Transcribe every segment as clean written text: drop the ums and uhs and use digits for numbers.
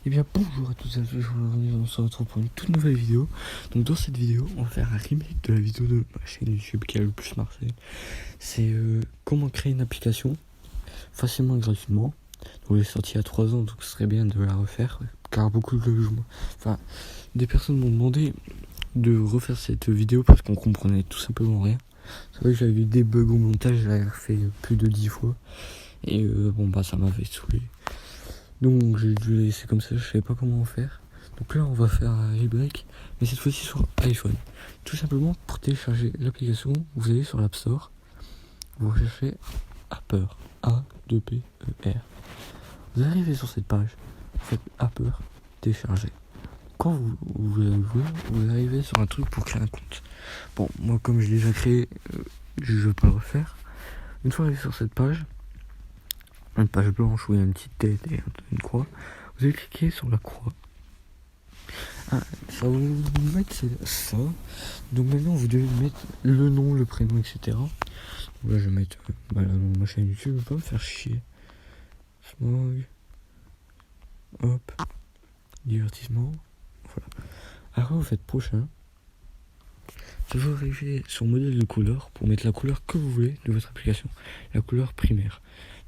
Et bien bonjour à toutes et à tous, on se retrouve pour une toute nouvelle vidéo. Donc dans cette vidéo, on va faire un remake de la vidéo de ma chaîne YouTube qui a le plus marché. C'est comment créer une application facilement et gratuitement. Donc elle est sortie il y a 3 ans, donc ce serait bien de la refaire. Car beaucoup des personnes m'ont demandé de refaire cette vidéo parce qu'on comprenait tout simplement rien. C'est vrai que j'avais eu des bugs au montage, je l'avais refait plus de 10 fois. Et ça m'avait saoulé. Donc j'ai dû laisser comme ça, je savais pas comment faire. Donc là on va faire un remake, mais cette fois-ci sur iPhone. Tout simplement pour télécharger l'application, vous allez sur l'App Store, vous recherchez Apper, A-2-P-E-R. Vous arrivez sur cette page, vous faites Apper, télécharger. Quand vous arrivez sur un truc pour créer un compte. Bon, moi comme je l'ai déjà créé, je vais pas le refaire. Une fois arrivé sur cette page, une page blanche où il y a une petite tête et une croix, vous allez cliquer sur la croix. Ça va vous mettre ça. Donc maintenant vous devez mettre le nom, le prénom, etc. Donc là je vais mettre le nom de ma chaîne YouTube, je vais pas me faire chier. Smog. Hop. Divertissement. Voilà. Alors vous faites prochain. Je vais arriver sur modèle de couleur pour mettre la couleur que vous voulez de votre application. La couleur primaire.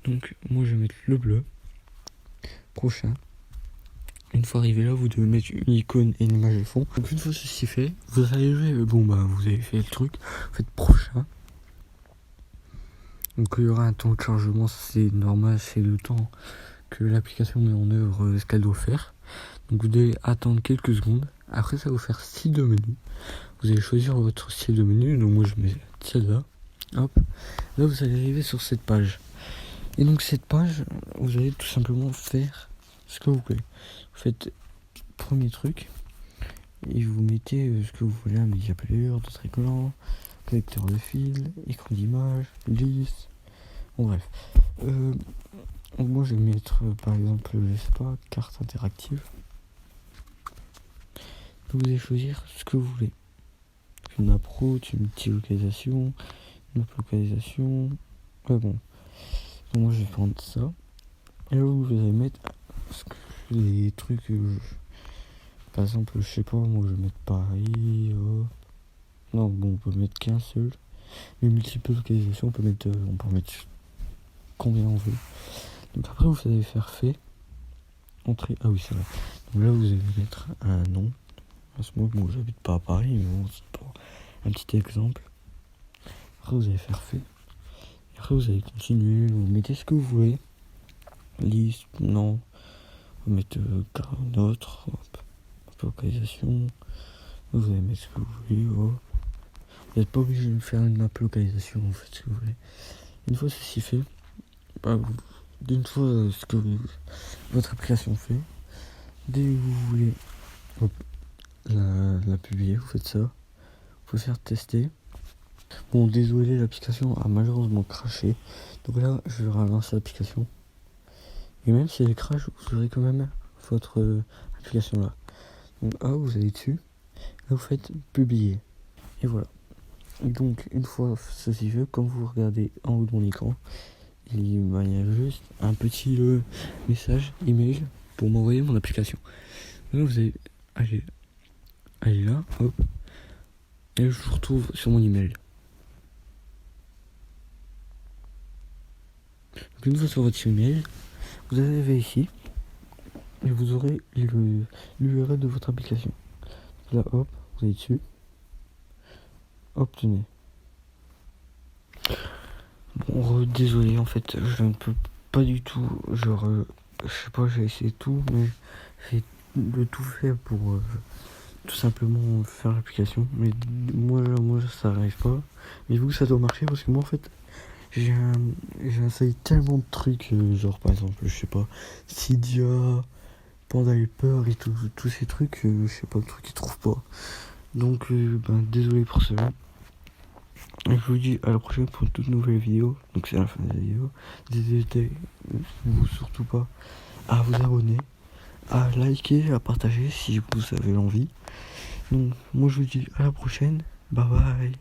Donc moi je vais mettre le bleu. Prochain. Une fois arrivé là, vous devez mettre une icône et une image de fond. Donc une fois ceci fait, vous arrivez, vous avez fait le truc, vous faites prochain. Donc il y aura un temps de chargement, c'est normal, c'est le temps que l'application met en œuvre ce qu'elle doit faire. Donc vous devez attendre quelques secondes. Après ça va vous faire style de menu. Vous allez choisir votre style de menu, donc moi je mets celle-là. Hop. Là vous allez arriver sur cette page. Et donc cette page, vous allez tout simplement faire ce que vous voulez. Vous faites premier truc et vous mettez ce que vous voulez, un média player, d'autres écrans, lecteur de fil, écran d'image, liste, bon bref. Moi je vais mettre par exemple, je sais pas, carte interactive. Vous allez choisir ce que vous voulez. Une appro, une multilocalisation, une localisation. Ouais bon. Donc moi je vais prendre ça. Et là vous allez mettre les trucs par exemple, je sais pas, moi je vais mettre Paris, non bon on peut mettre qu'un seul. Les multiples localisations on peut mettre combien on veut. Donc après vous allez faire fait, entrée, ah oui c'est vrai. Donc là vous allez mettre un nom. À ce moment moi j'habite pas à Paris, mais bon c'est pour un petit exemple. Après vous allez faire fait. Et après vous allez continuer, vous mettez ce que vous voulez. Liste, non. Vous mettez notre, localisation. Vous allez mettre ce que vous voulez. Vous n'êtes pas obligé de faire une app localisation, vous faites ce que vous voulez. Une fois ceci fait, d'une fois ce que votre application fait, dès que vous voulez la publier, vous faites ça. Vous pouvez faire tester. Bon, désolé, l'application a malheureusement craché. Donc là, je vais relancer l'application. Et même si elle crache, vous aurez quand même votre application là. Donc vous allez dessus. Là, vous faites publier. Et voilà. Et donc, une fois ceci fait, comme vous regardez en haut de mon écran, il y a juste un petit message, email, pour m'envoyer mon application. Là, vous allez aller là, hop. Et je vous retrouve sur mon email. Donc, une fois sur votre email, vous arrivez ici et vous aurez l'URL de votre application. Là, hop, vous allez dessus. Obtenez. Bon, désolé, en fait, je ne peux pas du tout. Genre, je sais pas, j'ai essayé tout, mais j'ai de tout fait pour tout simplement faire l'application. Mais moi ça n'arrive pas. Mais vous, ça doit marcher parce que moi, en fait, j'ai essayé tellement de trucs, genre par exemple, je sais pas, Cydia, Panda Helper et tous ces trucs, je sais pas, le truc qu'ils trouvent pas. Donc, désolé pour cela. Et je vous dis à la prochaine pour une toute nouvelle vidéo. Donc c'est la fin de la vidéo. N'hésitez surtout pas à vous abonner, à liker, à partager si vous avez l'envie. Donc moi je vous dis à la prochaine. Bye bye.